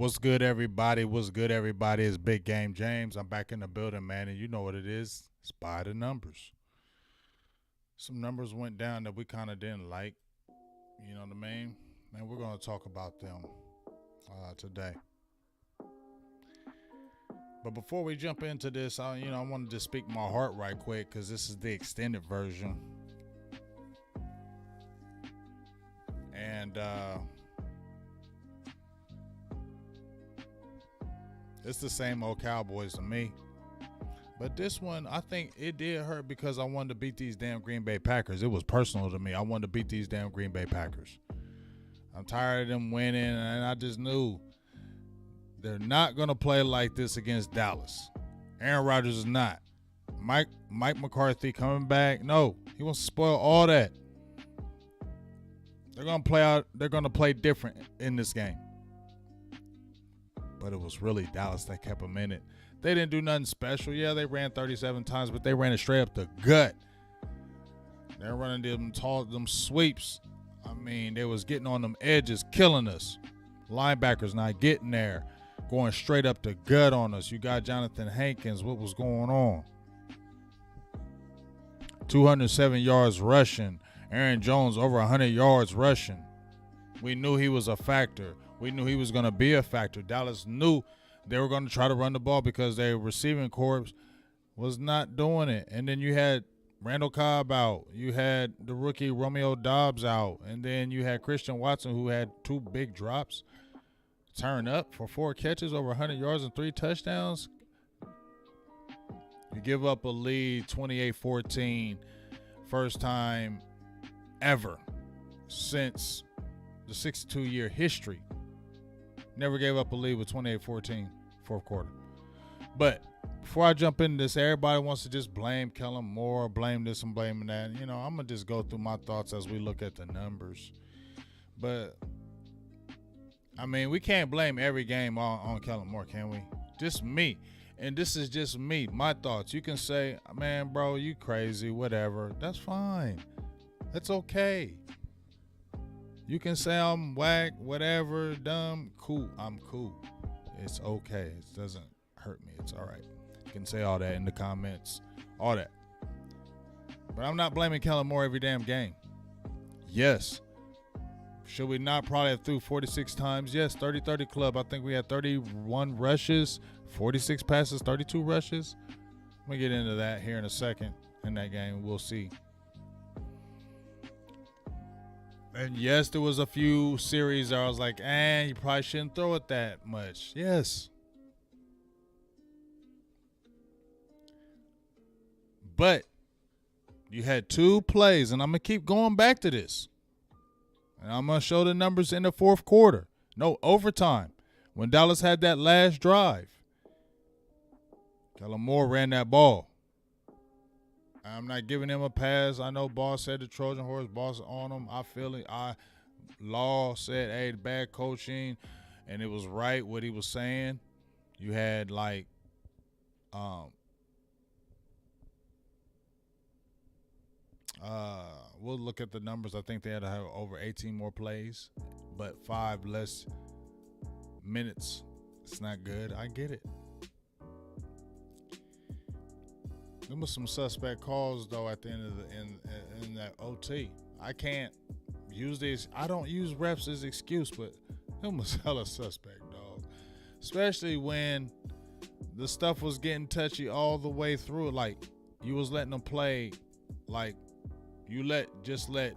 What's good, everybody? What's good, everybody? It's Big Game James. I'm back in the building, man, and you know what it is. It's by the numbers. Some numbers went down that we kind of didn't like. You know what I mean? And we're going to talk about them today. But before we jump into this, I wanted to speak my heart right quick because this is the extended version. And it's the same old Cowboys to me. But this one, I think it did hurt because I wanted to beat these damn Green Bay Packers. It was personal to me. I wanted to beat these damn Green Bay Packers. I'm tired of them winning, and I just knew they're not going to play like this against Dallas. Aaron Rodgers is not. Mike McCarthy coming back. No, he wants to spoil all that. They're going to play out. They're going to play different in this game. But it was really Dallas that kept them in it. They didn't do nothing special. Yeah, they ran 37 times, but they ran it straight up the gut. They're running them sweeps. I mean, they was getting on them edges, killing us. Linebackers not getting there, going straight up the gut on us. You got Jonathan Hankins. What was going on? 207 yards rushing. Aaron Jones over 100 yards rushing. We knew he was a factor. We knew he was going to be a factor. Dallas knew they were going to try to run the ball because their receiving corps was not doing it. And then you had Randall Cobb out. You had the rookie Romeo Doubs out. And then you had Christian Watson, who had 2 big drops. Turn up for 4 catches, over 100 yards and 3 touchdowns. You give up a lead 28-14, first time ever since the 62-year history. Never gave up a lead with 28-14 fourth quarter. But before I jump into this, everybody wants to just blame Kellen Moore, blame this and blame that. I'm going to just go through my thoughts as we look at the numbers. But, I mean, we can't blame every game on Kellen Moore, can we? Just me. And this is just me, my thoughts. You can say, man, bro, you crazy, whatever. That's fine. That's okay. You can say I'm whack, whatever, dumb, cool. I'm cool. It's okay. It doesn't hurt me. It's all right. You can say all that in the comments, all that. But I'm not blaming Kellen Moore every damn game. Yes. Should we not probably have threw 46 times? Yes, 30-30 club. I think we had 31 rushes, 46 passes, 32 rushes. I'm going to get into that here in a second in that game. We'll see. And yes, there was a few series where I was like, you probably shouldn't throw it that much. Yes. But you had 2 plays, and I'm going to keep going back to this. And I'm going to show the numbers in the fourth quarter. No, overtime. When Dallas had that last drive, Kellen Moore ran that ball. I'm not giving him a pass. I know Boss said the Trojan horse, Boss on him. I feel it. Law said, hey, bad coaching, and it was right what he was saying. You had we'll look at the numbers. I think they had to have over 18 more plays, but 5 less minutes. It's not good. I get it. There was some suspect calls though at the end of in that OT. I can't use these. I don't use refs as excuse, but it was hella suspect, dog. Especially when the stuff was getting touchy all the way through. Like you was letting them play, like you just let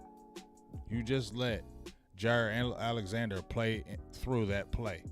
Jair Alexander play through that play.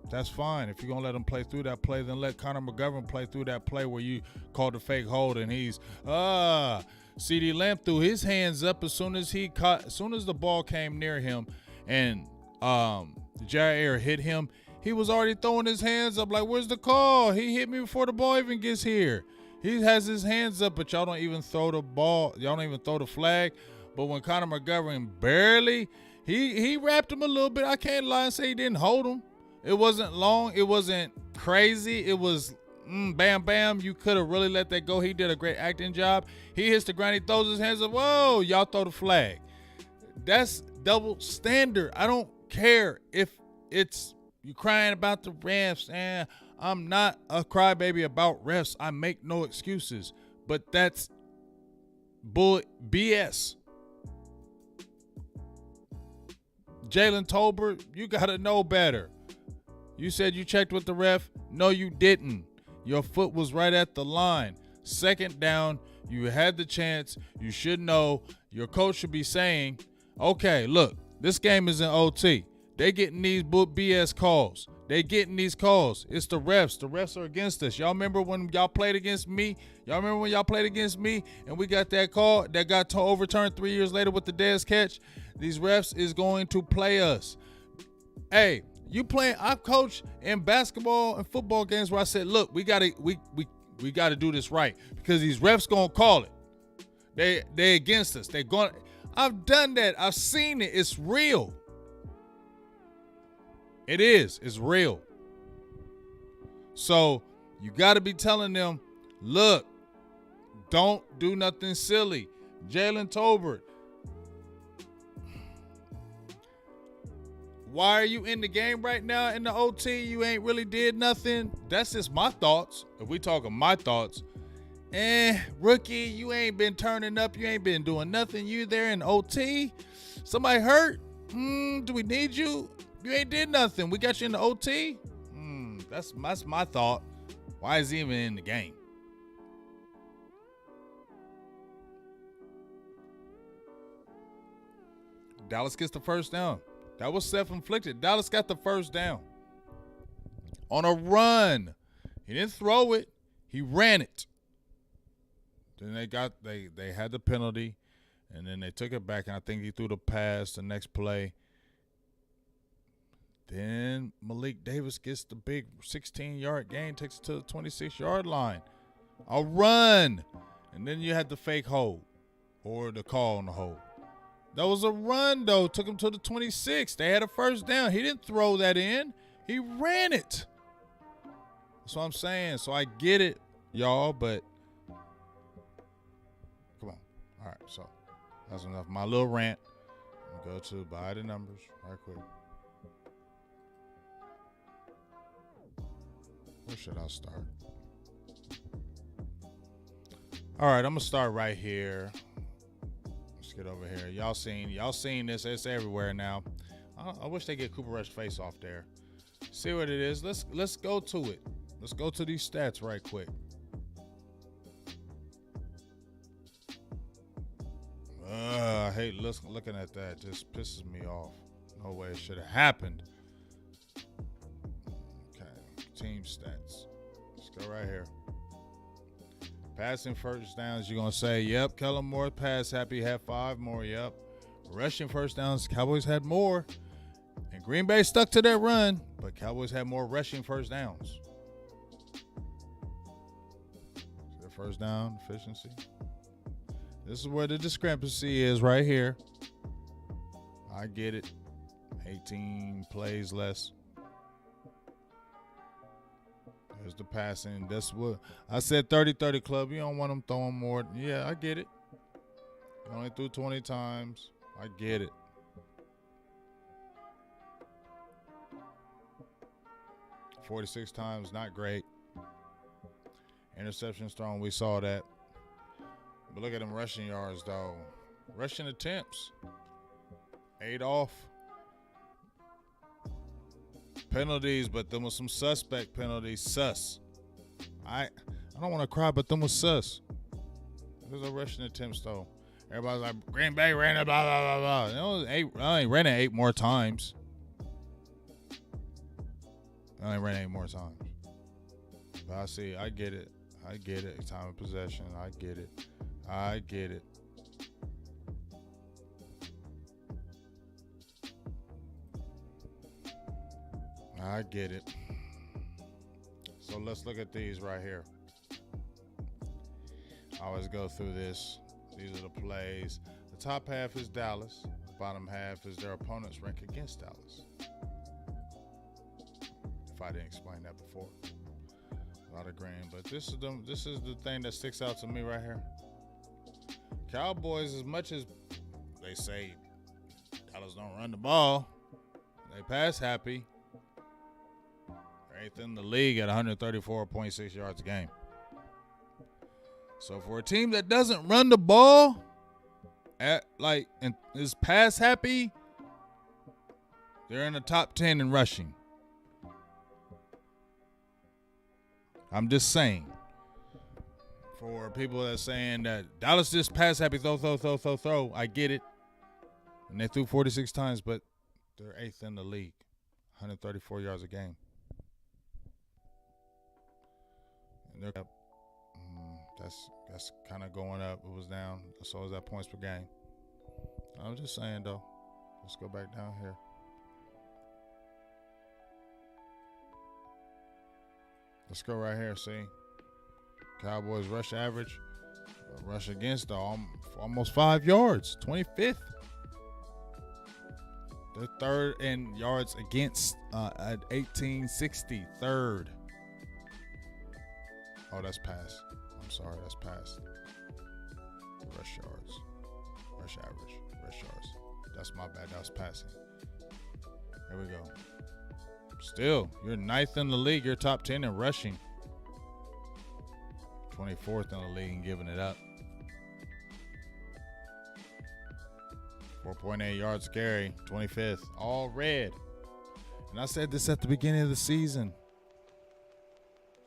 That's fine. If you're going to let him play through that play, then let Connor McGovern play through that play where you called the fake hold and he's, CeeDee Lamb threw his hands up as soon as the ball came near him and Jair hit him. He was already throwing his hands up like, where's the call? He hit me before the ball even gets here. He has his hands up, but y'all don't even throw the ball. Y'all don't even throw the flag. But when Connor McGovern barely, he wrapped him a little bit. I can't lie and say he didn't hold him. It wasn't long. It wasn't crazy. It was bam, bam. You could have really let that go. He did a great acting job. He hits the ground. He throws his hands up. Whoa, y'all throw the flag. That's double standard. I don't care if it's You crying about the refs, and I'm not a crybaby about refs. I make no excuses, but that's BS. Jalen Tolbert, you got to know better. You said you checked with the ref. No, you didn't. Your foot was right at the line. Second down, you had the chance. You should know. Your coach should be saying, okay, look, this game is in OT. They getting these BS calls. They getting these calls. It's the refs. The refs are against us. Y'all remember when y'all played against me? Y'all remember when y'all played against me and we got that call that got overturned 3 years later with the Dez catch? These refs is going to play us. Hey, you playing? I've coached in basketball and football games where I said, look, we gotta do this right because these refs gonna call it. They against us. They going. I've done that. I've seen it. It's real. It is. It's real. So you got to be telling them, look, don't do nothing silly. Jalen Tolbert, why are you in the game right now in the OT? You ain't really did nothing. That's just my thoughts. If we talking my thoughts. Rookie, you ain't been turning up. You ain't been doing nothing. You there in OT. Somebody hurt? Do we need you? You ain't did nothing. We got you in the OT? That's my thought. Why is he even in the game? Dallas gets the first down. That was self-inflicted. Dallas got the first down. On a run. He didn't throw it. He ran it. Then they had the penalty, and then they took it back, and I think he threw the pass the next play. Then Malik Davis gets the big 16-yard gain, takes it to the 26-yard line. A run. And then you had the fake hold or the call on the hold. That was a run, though. Took him to the 26. They had a first down. He didn't throw that in. He ran it. That's what I'm saying. So I get it, y'all, but come on. All right, so that's enough. My little rant. I'm going to go to buy the numbers right quick. Where should I start? All right, I'm gonna start right here. Let's get over here. Y'all seen this? It's everywhere now. I wish they get Cooper Rush face off there. See what it is. Let's go to it. Let's go to these stats right quick. I hate looking at that. Just pisses me off. No way it should have happened. Team stats. Let's go right here. Passing first downs, you're going to say, yep, Kellen Moore pass happy, had 5 more, yep. Rushing first downs, Cowboys had more. And Green Bay stuck to their run, but Cowboys had more rushing first downs. Their first down efficiency. This is where the discrepancy is right here. I get it. 18 plays less. There's the passing. That's what I said. 30-30 club. You don't want them throwing more. Yeah, I get it. You only threw 20 times. I get it. $46 times, not great. Interceptions thrown, we saw that. But look at them rushing yards, though. Rushing attempts. 8 off. Penalties, but them was some suspect penalties. Sus. I don't want to cry, but them was sus. There's a rushing attempts, though. Everybody's like, Green Bay ran it, blah, blah, blah, blah. I ain't ran it 8 more times. I ain't ran it 8 more times. But I get it. I get it. Time of possession. I get it. I get it. I get it. So let's look at these right here. I always go through this. These are the plays. The top half is Dallas. The bottom half is their opponent's rank against Dallas. If I didn't explain that before. A lot of green. But this is the thing that sticks out to me right here. Cowboys, as much as they say Dallas don't run the ball, they pass happy. 8th in the league at 134.6 yards a game. So for a team that doesn't run the ball and is pass happy, they're in the top 10 in rushing. I'm just saying. For people that are saying that Dallas just pass happy, throw, I get it. And they threw 46 times, but they're 8th in the league, 134 yards a game. And they're that's kind of going up. It was down. So is that points per game. I'm just saying, though. Let's go back down here. Let's go right here, see. Cowboys rush average, rush against almost 5 yards, 25th. They're third in yards against at 1860, third. Oh, that's pass. I'm sorry, that's pass. Rush yards, rush average, rush yards. That's my bad, that was passing. Here we go. Still, you're 9th in the league. You're top 10 in rushing. 24th in the league and giving it up. 4.8 yards carry. 25th. All red. And I said this at the beginning of the season.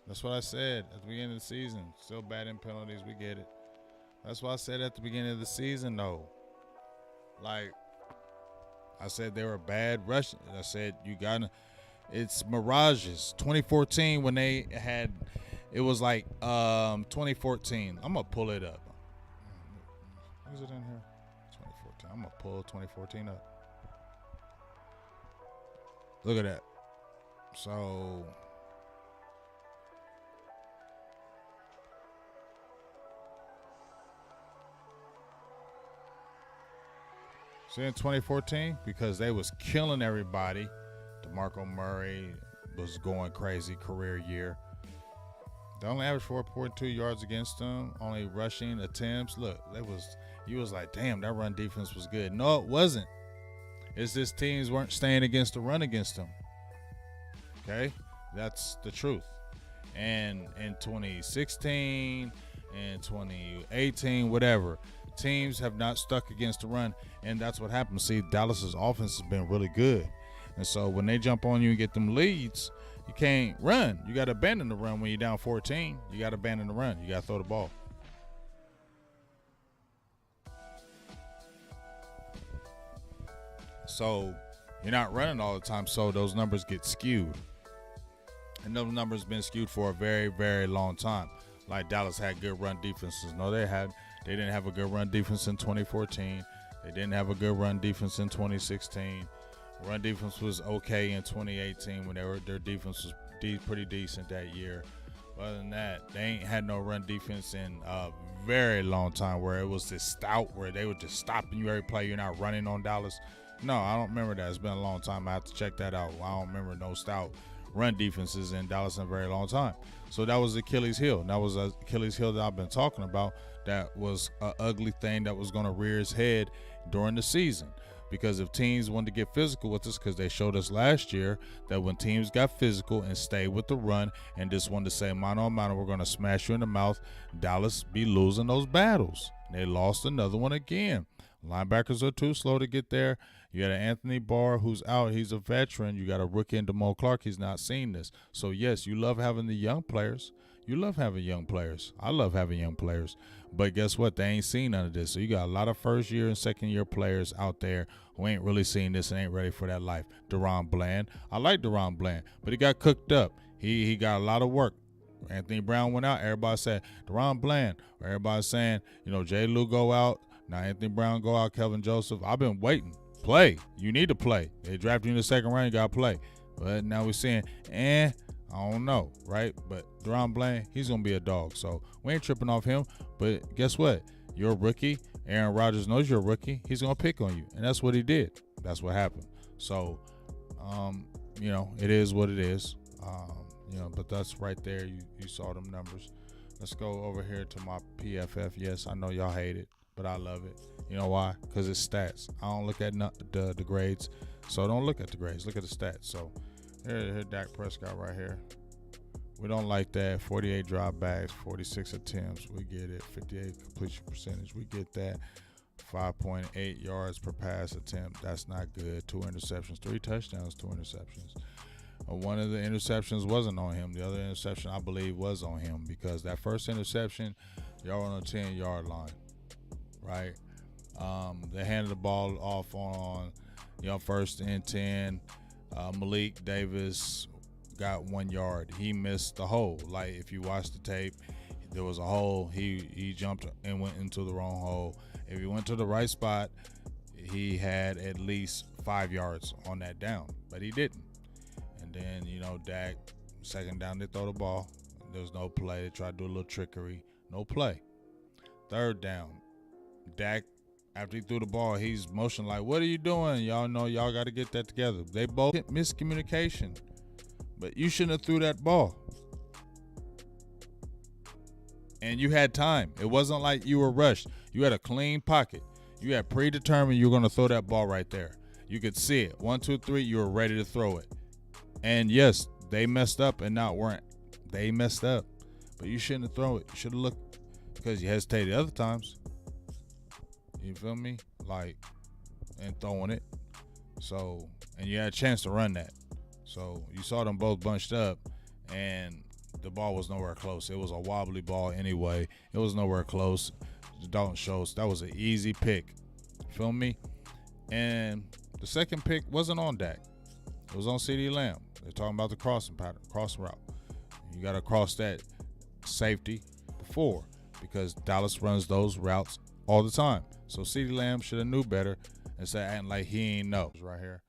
That's what I said at the beginning of the season. Still bad in penalties. We get it. That's what I said at the beginning of the season, though. Like, I said they were bad rushing. I said you got to. It's mirages. 2014 when they had, it was like 2014. I'm going to pull it up. Is it in here? 2014. I'm going to pull 2014 up. Look at that. So, see in 2014, because they was killing everybody. DeMarco Murray was going crazy, career year. They only averaged 4.2 yards against them, only rushing attempts. Look, you was like, damn, that run defense was good. No, it wasn't. It's just teams weren't staying against the run against them. Okay? That's the truth. And in 2016 and 2018, whatever, teams have not stuck against the run, and that's what happened. See, Dallas's offense has been really good. And so when they jump on you and get them leads, you can't run. You got to abandon the run when you're down 14. You got to abandon the run. You got to throw the ball. So you're not running all the time, so those numbers get skewed. And those numbers been skewed for a very, very long time. Like Dallas had good run defenses. No, they didn't have a good run defense in 2014. They didn't have a good run defense in 2016. Run defense was okay in 2018 when their defense was pretty decent that year. But other than that, they ain't had no run defense in a very long time where it was this stout where they were just stopping you every play. You're not running on Dallas. No, I don't remember that. It's been a long time. I have to check that out. I don't remember no stout run defenses in Dallas in a very long time. So that was Achilles heel. That was Achilles heel that I've been talking about. That was an ugly thing that was going to rear its head during the season. Because if teams wanted to get physical with us, because they showed us last year that when teams got physical and stayed with the run and just wanted to say mano a mano, we're going to smash you in the mouth, Dallas be losing those battles. They lost another one again. Linebackers are too slow to get there. You got an Anthony Barr who's out. He's a veteran. You got a rookie in DeMo Clark. He's not seen this. So, yes, you love having the young players. You love having young players. I love having young players. But guess what? They ain't seen none of this. So you got a lot of first-year and second-year players out there who ain't really seen this and ain't ready for that life. Deron Bland. I like Deron Bland, but he got cooked up. He got a lot of work. Anthony Brown went out. Everybody said, Deron Bland. Or everybody saying, J. Lou go out. Now Anthony Brown go out. Kelvin Joseph. I've been waiting. Play. You need to play. They drafted you in the second round. You got to play. But now we're saying, I don't know, right? But Deron Bland, he's going to be a dog. So we ain't tripping off him. But guess what? You're a rookie. Aaron Rodgers knows you're a rookie. He's going to pick on you. And that's what he did. That's what happened. So, it is what it is. But that's right there. You saw them numbers. Let's go over here to my PFF. Yes, I know y'all hate it, but I love it. You know why? Because it's stats. I don't look at the grades. So don't look at the grades. Look at the stats. So Here, Dak Prescott right here. We don't like that. 48 dropbacks, 46 attempts. We get it. 58 completion percentage. We get that. 5.8 yards per pass attempt. That's not good. 2 interceptions, 3 touchdowns, 2 interceptions. One of the interceptions wasn't on him. The other interception, I believe, was on him because that first interception, y'all were on a 10-yard line, right? They handed the ball off on, 1st and 10. Malik Davis got 1 yard. He missed the hole. Like, if you watch the tape, there was a hole. He jumped and went into the wrong hole. If he went to the right spot, he had at least 5 yards on that down, but he didn't. And then, Dak, second down, they throw the ball. There was no play. They tried to do a little trickery. No play. Third down, Dak, after he threw the ball, he's motioning like, what are you doing? Y'all know y'all got to get that together. They both hit miscommunication. But you shouldn't have threw that ball. And you had time. It wasn't like you were rushed. You had a clean pocket. You had predetermined you were going to throw that ball right there. You could see it. 1, 2, 3, you were ready to throw it. And yes, they messed up and weren't. They messed up. But you shouldn't have thrown it. You should have looked because you hesitated other times. You feel me? And throwing it. So, and you had a chance to run that. So you saw them both bunched up, and the ball was nowhere close. It was a wobbly ball anyway. It was nowhere close. Dalton Schultz, that was an easy pick. Feel me? And the second pick wasn't on Dak. It was on CeeDee Lamb. They're talking about the crossing pattern, crossing route. You got to cross that safety before because Dallas runs those routes all the time. So CeeDee Lamb should have knew better instead of acting like he ain't know. Right here.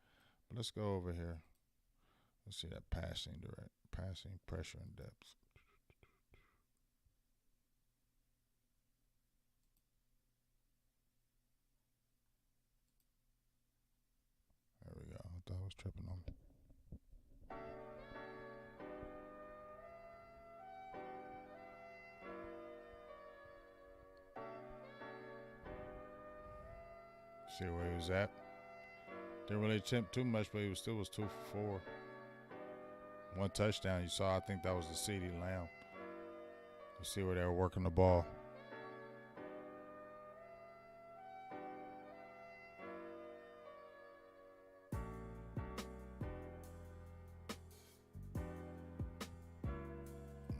But let's go over here. Let's see that passing pressure and depth. There we go. I thought I was tripping on me. See where he was at. Didn't really attempt too much, but he still was 2 for 4. 1 touchdown. You saw, I think that was the CeeDee Lamb. You see where they were working the ball.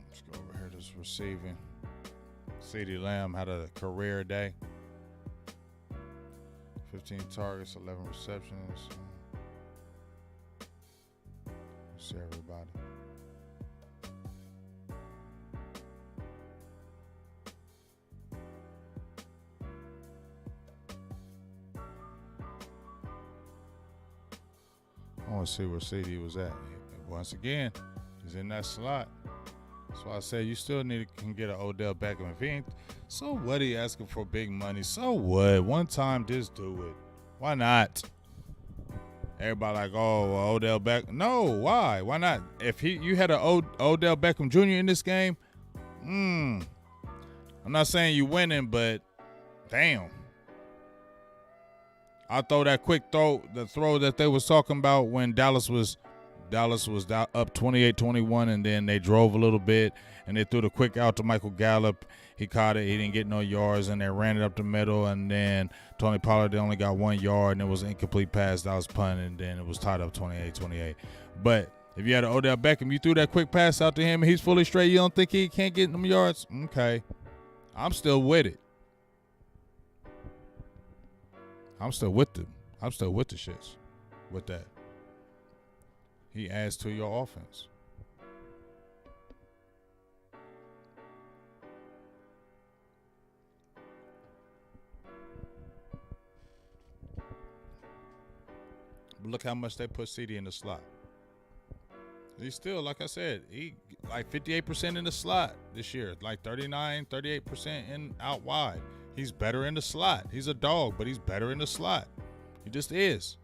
Let's go over here to this receiving. CeeDee Lamb had a career day. 15 targets, 11 receptions. See everybody. I want to see where CD was at. Once again, he's in that slot. That's why I said you still can get an Odell Beckham. If he ain't, so what? He asking for big money. So what? One time, just do it. Why not? Everybody like, oh, well, Odell Beckham. No, why? Why not? If you had an Odell Beckham Jr. in this game, I'm not saying you winning, but damn. I throw that quick throw, the throw that they was talking about when Dallas was up 28-21, and then they drove a little bit, and they threw the quick out to Michael Gallup. He caught it. He didn't get no yards, and they ran it up the middle, and then Tony Pollard, they only got 1 yard, and it was an incomplete pass. That was punted, and then it was tied up 28-28. But if you had an Odell Beckham, you threw that quick pass out to him, and he's fully straight. You don't think he can't get them yards? Okay. I'm still with it. I'm still with the shits with that. He adds to your offense. But look how much they put CD in the slot. He's still, like I said, he like 58% in the slot this year, like 38% in out wide. He's better in the slot. He's a dog, but he's better in the slot. He just is.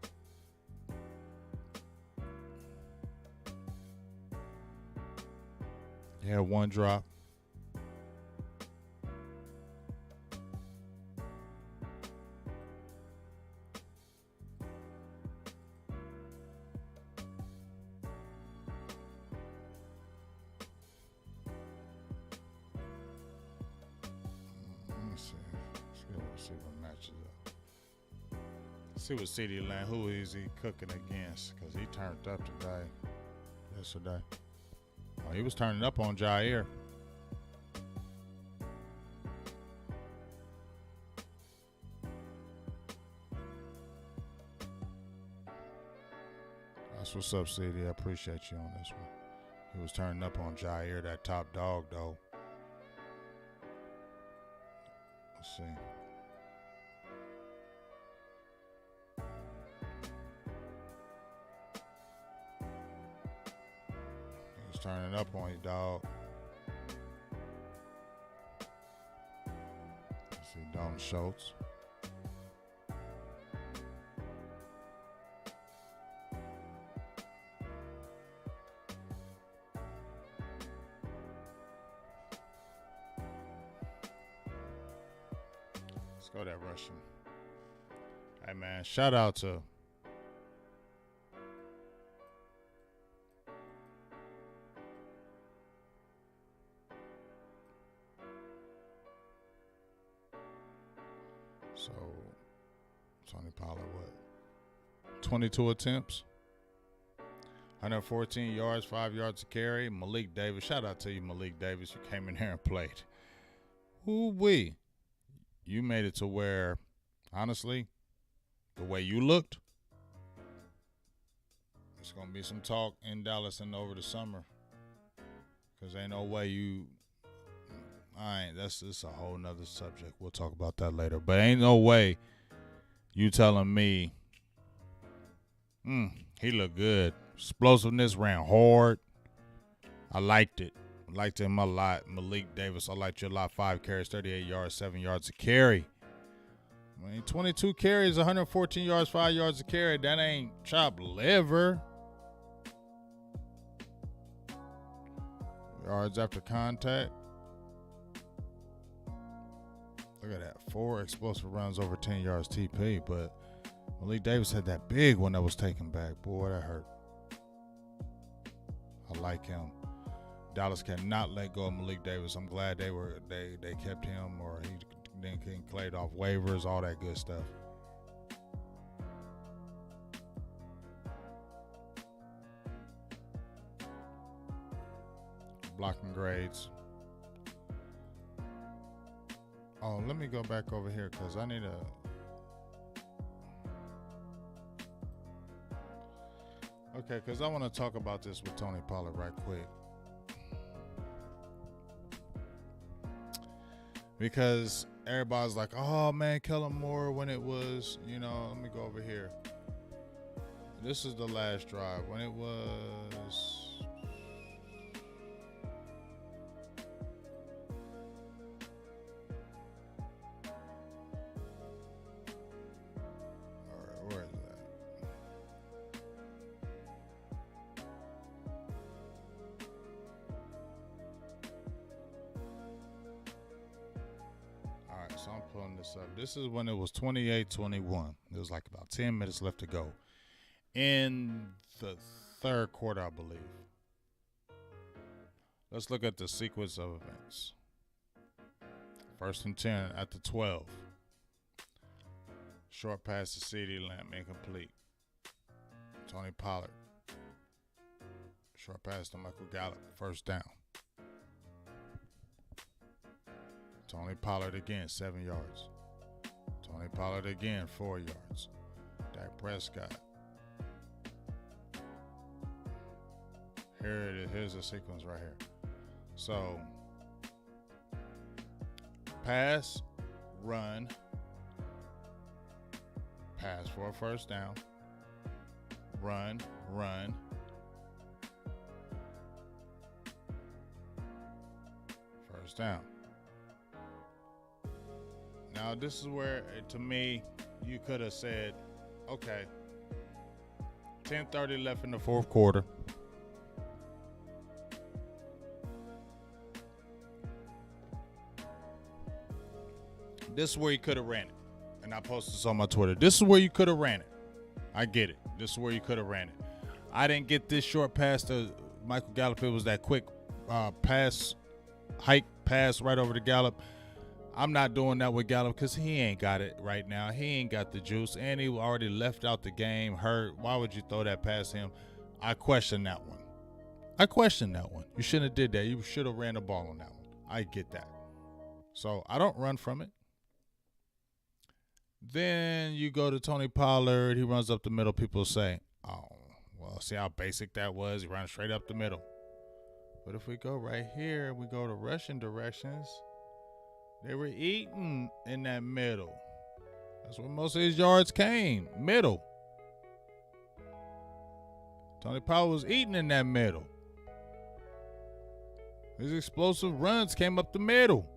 He had 1 drop. see what matches up. See what CD Land, who is he cooking against? Because he turned up today, yesterday. Oh, he was turning up on Jair. That's what's up, CD. I appreciate you on this one. He was turning up on Jair, that top dog, though. Let's see. He was turning up on you, dog. Let's see, Dalton Schultz. Go that Russian. Hey man, shout out to Tony Pollard, what? 22 attempts, 114 yards, 5 yards to carry. Malik Davis, shout out to you, Malik Davis. You came in here and played. Woo-wee. You made it to where, honestly, the way you looked, it's going to be some talk in Dallas and over the summer. Because ain't no way that's a whole nother subject. We'll talk about that later. But ain't no way you telling me, he looked good. Explosiveness, ran hard. I liked it. Liked him a lot. Malik Davis, I liked you a lot. 5 carries, 38 yards, 7 yards to carry. I mean, 22 carries, 114 yards, 5 yards to carry. That ain't chopped liver. Yards after contact. Look at that. 4 explosive runs over 10 yards TP. But Malik Davis had that big one that was taken back. Boy, that hurt. I like him. Dallas cannot let go of Malik Davis. I'm glad they kept him, or he then played off waivers, all that good stuff. Blocking grades. Oh, let me go back over here because I need Okay, because I want to talk about this with Tony Pollard right quick. Because everybody's like, oh, man, Kellen Moore when it was, let me go over here. This is the last drive. When it was... All right, where is that? So I'm pulling this up. This is when it was 28-21. It was like about 10 minutes left to go in the third quarter, I believe. Let's look at the sequence of events. 1st and 10 at the 12. Short pass to CeeDee Lamb, incomplete. Tony Pollard. Short pass to Michael Gallup, 1st down. Tony Pollard again, 7 yards. Tony Pollard again, 4 yards. Dak Prescott. Here it is. Here's the sequence right here. So, pass, run, pass for a 1st down, run, 1st down. Now, this is where, to me, you could have said, okay, 10:30 left in the 4th quarter. This is where you could have ran it. And I posted this on my Twitter. This is where you could have ran it. I get it. This is where you could have ran it. I didn't get this short pass to Michael Gallup. It was that quick pass, hike pass right over to Gallup. I'm not doing that with Gallup because he ain't got it right now. He ain't got the juice, and he already left out the game hurt. Why would you throw that past him? I question that one. You shouldn't have did that. You should have ran the ball on that one. I get that. So I don't run from it. Then you go to Tony Pollard. He runs up the middle. People say, oh, well, see how basic that was? He ran straight up the middle. But if we go right here, we go to rushing directions. They were eating in that middle. That's where most of his yards came. Middle. Tony Pollard was eating in that middle. His explosive runs came up the middle.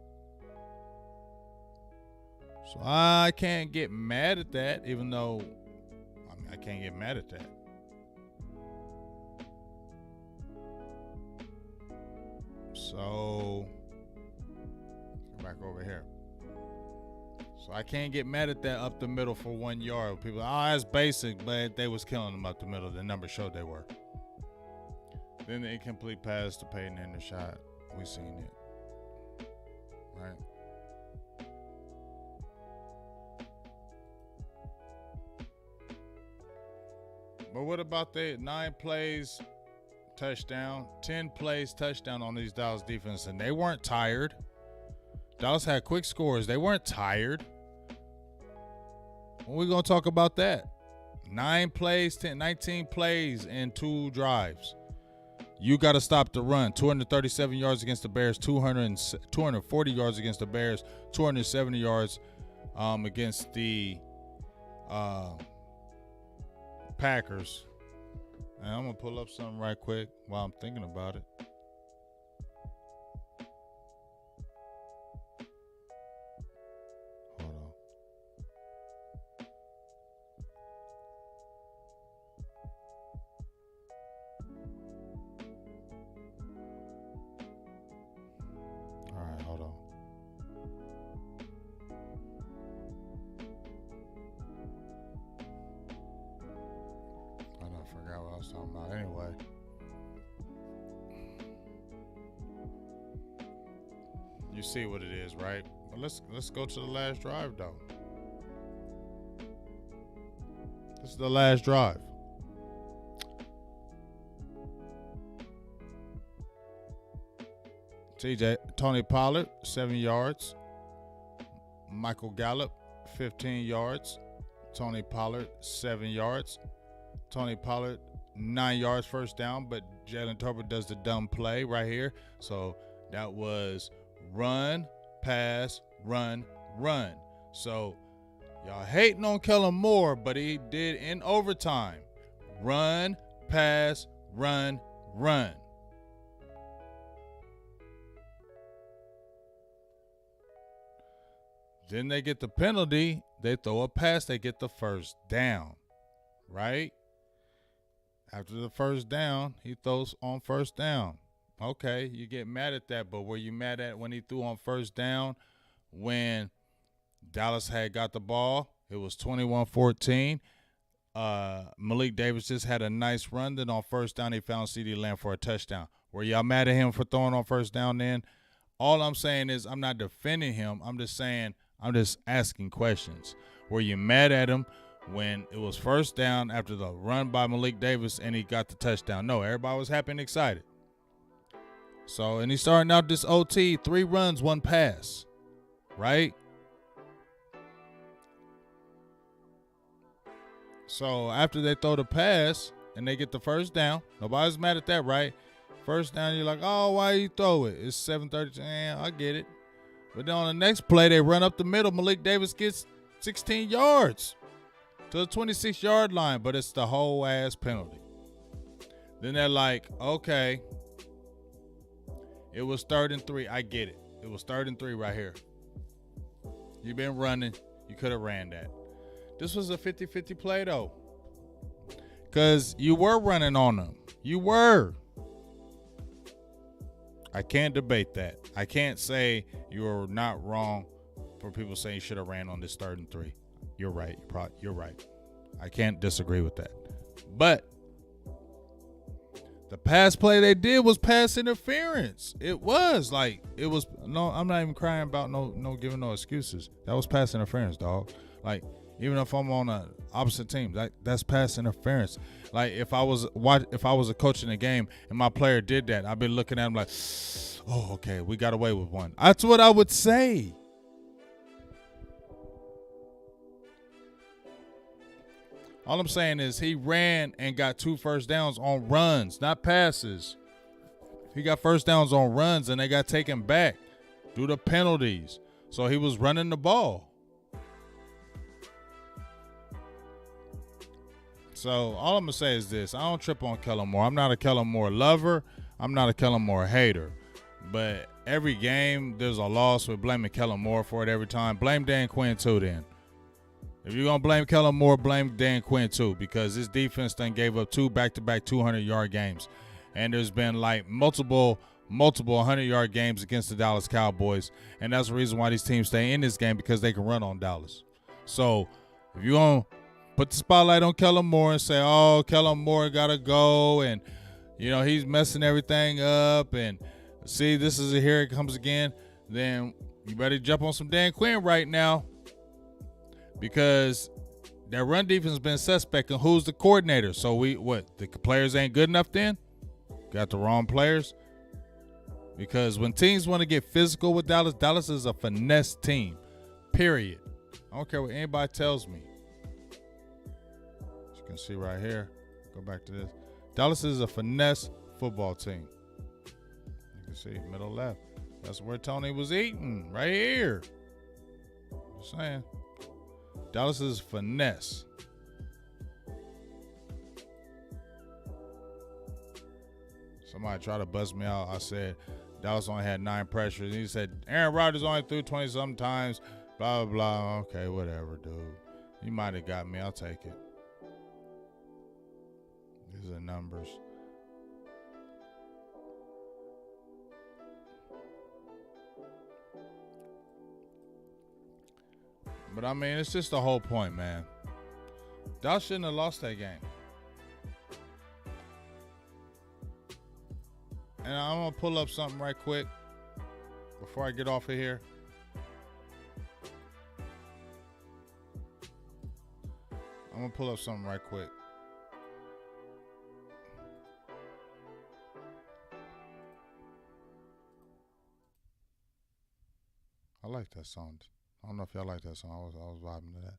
So I can't get mad at that, even though I can't get mad at that. So go back over here. So I can't get mad at that up the middle for 1 yard. People, that's basic, but they was killing them up the middle. The numbers showed they were. Then the incomplete pass to Peyton in the shot. We seen it, right? But what about the 9 plays, touchdown, 10 plays, touchdown on these Dallas defense, and they weren't tired. Dallas had quick scores. They weren't tired. When we going to talk about that? 9 plays, 19 plays in 2 drives. You got to stop the run. 237 yards against the Bears, 240 yards against the Bears, 270 yards against the Packers. And I'm going to pull up something right quick while I'm thinking about it. Hold on. All right, hold on. I forgot what I was talking about. Anyway. You see what it is, right? But let's go to the last drive, though. This is the last drive. Tony Pollard, 7 yards. Michael Gallup, 15 yards. Tony Pollard, 7 yards. Tony Pollard, 9 yards, first down, but Jalen Tolbert does the dumb play right here. So that was run, pass, run, run. So y'all hating on Kellen Moore, but he did in overtime. Run, pass, run, run. Then they get the penalty. They throw a pass. They get the first down, right? After the first down, he throws on first down. Okay, you get mad at that, but were you mad at when he threw on first down when Dallas had got the ball? It was 21-14. Malik Davis just had a nice run. Then on first down, he found CeeDee Lamb for a touchdown. Were y'all mad at him for throwing on first down then? All I'm saying is I'm not defending him. I'm just saying I'm just asking questions. Were you mad at him when it was first down after the run by Malik Davis and he got the touchdown? No, everybody was happy and excited. So, and he's starting out this OT, 3 runs, 1 pass, right? So after they throw the pass and they get the first down, nobody's mad at that, right? First down, you're like, oh, why you throw it? It's 7:30. I get it. But then on the next play, they run up the middle. Malik Davis gets 16 yards to the 26-yard line, but it's the whole ass penalty. Then they're like, okay, it was 3rd and 3. I get it. It was 3rd and 3 right here. You've been running. You could have ran that. This was a 50-50 play, though, because you were running on them. You were. I can't debate that. I can't say you're not wrong for people saying you should have ran on this 3rd and 3. You're right. You're right. I can't disagree with that. But The pass play they did was pass interference. It was no. I'm not even crying about no giving no excuses. That was pass interference, dog. Like, even if I'm on a opposite team, that's pass interference. Like, if I was a coach in the game and my player did that, I'd be looking at him like, oh, okay, we got away with one. That's what I would say. All I'm saying is he ran and got 2 first downs on runs, not passes. He got first downs on runs, and they got taken back due to penalties. So he was running the ball. So all I'm going to say is this. I don't trip on Kellen Moore. I'm not a Kellen Moore lover. I'm not a Kellen Moore hater. But every game, there's a loss. We're blaming Kellen Moore for it every time. Blame Dan Quinn too then. If you're going to blame Kellen Moore, blame Dan Quinn too, because his defense done gave up 2 back-to-back 200-yard games. And there's been like multiple 100-yard games against the Dallas Cowboys. And that's the reason why these teams stay in this game, because they can run on Dallas. So if you're going to put the spotlight on Kellen Moore and say, oh, Kellen Moore got to go, and, he's messing everything up, and see, here it comes again, then you better jump on some Dan Quinn right now. Because that run defense has been suspect, and who's the coordinator? So the players ain't good enough then? Got the wrong players? Because when teams want to get physical with Dallas, Dallas is a finesse team, period. I don't care what anybody tells me. As you can see right here, go back to this. Dallas is a finesse football team. You can see middle left. That's where Tony was eating, right here. Just saying. Dallas is finesse. Somebody tried to bust me out. I said Dallas only had 9 pressures. He said Aaron Rodgers only threw 20-something times. Blah, blah, blah. Okay, whatever, dude. You might have got me. I'll take it. These are numbers. But, I mean, it's just the whole point, man. Dallas shouldn't have lost that game. And I'm going to pull up something right quick before I get off of here. I'm going to pull up something right quick. I like that song. I don't know if y'all like that song. I was vibing to that.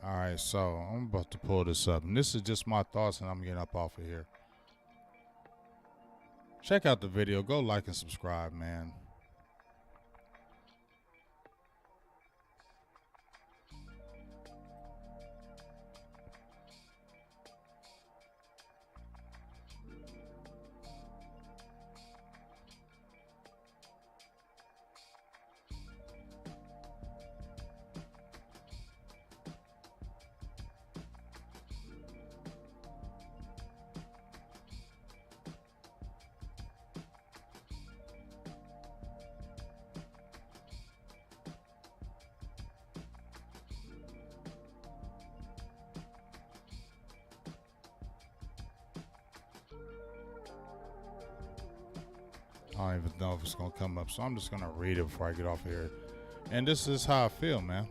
All right, so I'm about to pull this up. And this is just my thoughts, and I'm getting up off of here. Check out the video. Go like and subscribe, man. I don't even know if it's going to come up, so I'm just going to read it before I get off here. And this is how I feel, man.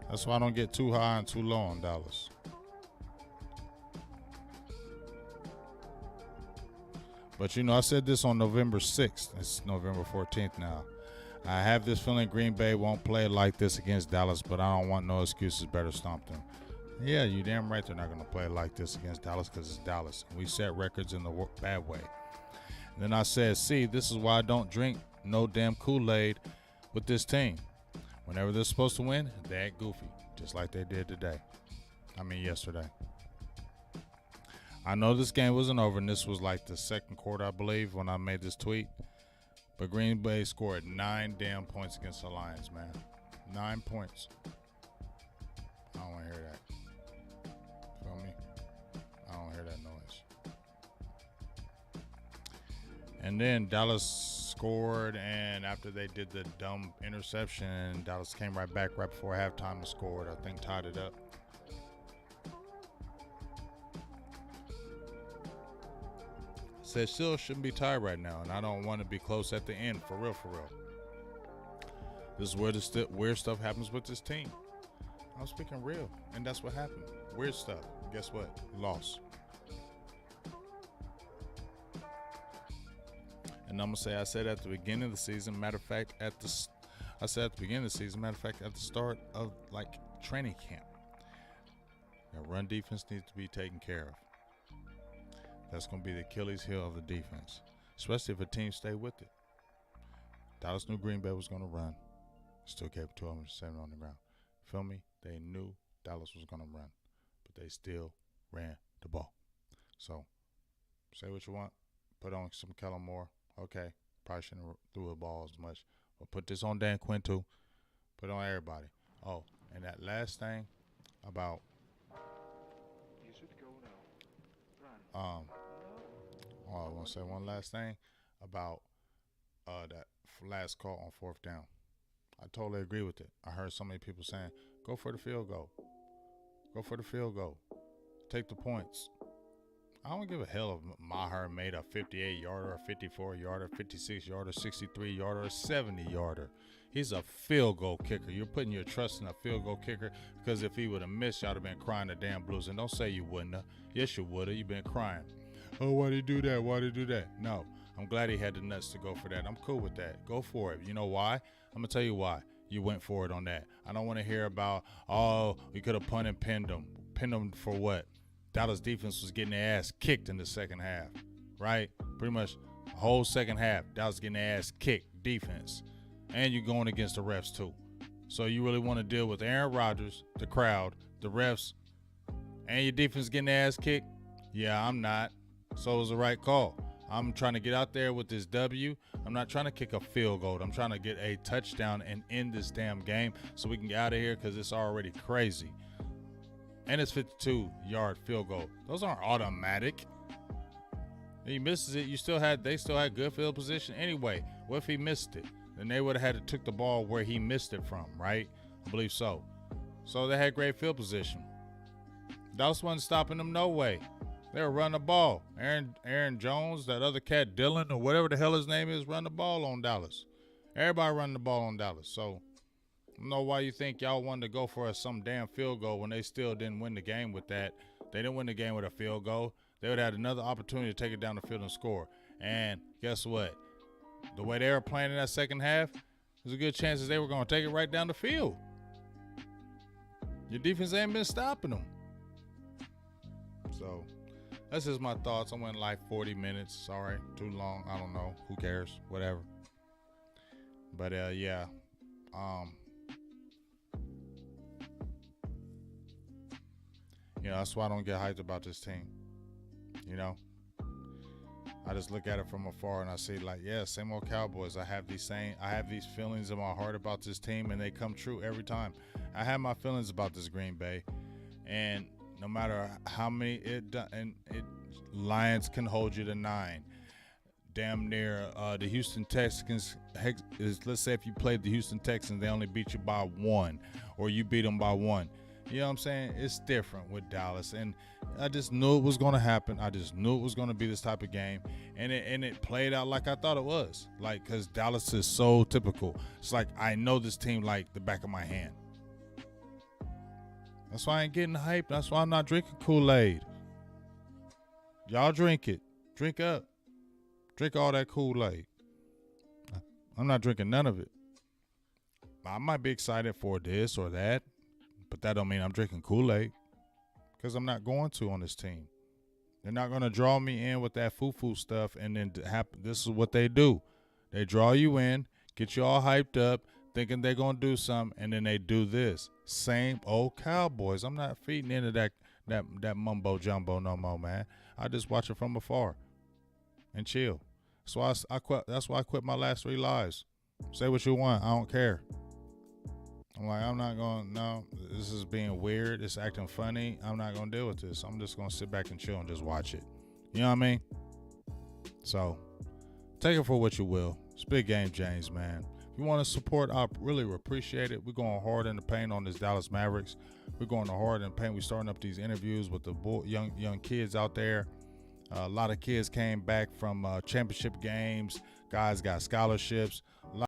That's why I don't get too high and too low on Dallas. But, I said this on November 6th. It's November 14th now. I have this feeling Green Bay won't play like this against Dallas, but I don't want no excuses. Better stomp them. Yeah, you damn right they're not going to play like this against Dallas, because it's Dallas. We set records in the bad way. And then I said, see, this is why I don't drink no damn Kool-Aid with this team. Whenever they're supposed to win, they act goofy, just like they did today. Yesterday. I know this game wasn't over, and this was like the second quarter, I believe, when I made this tweet. But Green Bay scored 9 damn points against the Lions, man. 9 points. I don't want to hear that. Feel me? I don't hear that noise. And then Dallas scored, and after they did the dumb interception, Dallas came right back right before halftime and scored. I think tied it up. Said still shouldn't be tied right now, and I don't want to be close at the end. For real, for real. This is where the weird stuff happens with this team. I'm speaking real, and that's what happened. Weird stuff. Guess what? Loss. And I'm gonna say I said at the beginning of the season. Matter of fact, at the start of like training camp, that run defense needs to be taken care of. That's gonna be the Achilles heel of the defense, especially if a team stay with it. Dallas knew Green Bay was gonna run, still kept 207 on the ground. Feel me? They knew Dallas was gonna run, but they still ran the ball. So, say what you want. Put on some Kellen Moore. Okay, probably shouldn't have threw the ball as much. But put this on Dan Quinn too. Put it on everybody. Oh, and that last thing about I want to say one last thing about that last call on 4th down. I totally agree with it. I heard so many people saying, go for the field goal. Go for the field goal. Take the points. I don't give a hell if Maher made a 58-yarder, a 54-yarder, 56-yarder, 63-yarder, or 70-yarder. He's a field goal kicker. You're putting your trust in a field goal kicker because if he would have missed, y'all would have been crying the damn blues. And don't say you wouldn't have. Yes, you would have. You've been crying. Oh, why'd he do that? Why'd he do that? No, I'm glad he had the nuts to go for that. I'm cool with that. Go for it. You know why? I'm going to tell you why you went for it on that. I don't want to hear about, oh, we could have punted and pinned him. Pinned him for what? Dallas defense was getting their ass kicked in the second half, right? Pretty much the whole second half, Dallas getting their ass kicked defense. And you're going against the refs too. So you really want to deal with Aaron Rodgers, the crowd, the refs, and your defense getting their ass kicked? Yeah, I'm not. So it was the right call. I'm trying to get out there with this W. I'm not trying to kick a field goal. I'm trying to get a touchdown and end this damn game so we can get out of here because it's already crazy. And it's 52-yard field goal. Those aren't automatic. He misses it. They still had good field position anyway. What if he missed it? Then they would have had to took the ball where he missed it from, right? I believe so. So they had great field position. Dallas wasn't stopping them no way. They were running the ball. Aaron Jones, that other cat, Dylan, or whatever the hell his name is, run the ball on Dallas. Everybody running the ball on Dallas. So I don't know why you think y'all wanted to go for some damn field goal when they still didn't win the game with that. They didn't win the game with a field goal. They would have had another opportunity to take it down the field and score. And guess what? The way they were playing in that second half, there's a good chance that they were going to take it right down the field. Your defense ain't been stopping them. So that's just my thoughts. I went like 40 minutes. Sorry, too long. I don't know. Who cares? Whatever. But yeah. You know, that's why I don't get hyped about this team. You know, I just look at it from afar and I see like, yeah, same old Cowboys. I have these feelings in my heart about this team, and they come true every time. I have my feelings about this Green Bay, and no matter how many Lions can hold you to 9. Damn near the Houston Texans. Let's say if you played the Houston Texans, they only beat you by 1, or you beat them by 1. You know what I'm saying? It's different with Dallas, and I just knew it was going to happen. I just knew it was going to be this type of game, and it played out like I thought it was. Like, because Dallas is so typical. It's like I know this team like the back of my hand. That's why I ain't getting hyped. That's why I'm not drinking Kool-Aid. Y'all drink it. Drink up. Drink all that Kool-Aid. I'm not drinking none of it. I might be excited for this or that, but that don't mean I'm drinking Kool-Aid, because I'm not going to on this team. They're not going to draw me in with that foo-foo stuff, and then this is what they do. They draw you in, get you all hyped up, thinking they're going to do something, and then they do this. Same old Cowboys. I'm not feeding into that mumbo-jumbo no more, man. I just watch it from afar and chill. So I quit. That's why I quit my last 3 lives. Say what you want. I don't care. I'm like, I'm not going, no, this is being weird. It's acting funny. I'm not going to deal with this. I'm just going to sit back and chill and just watch it. You know what I mean? So take it for what you will. It's Big Game James, man. If you want to support, I really appreciate it. We're going hard in the paint on this Dallas Mavericks. We're going hard in the paint. We're starting up these interviews with the young kids out there. A lot of kids came back from championship games. Guys got scholarships.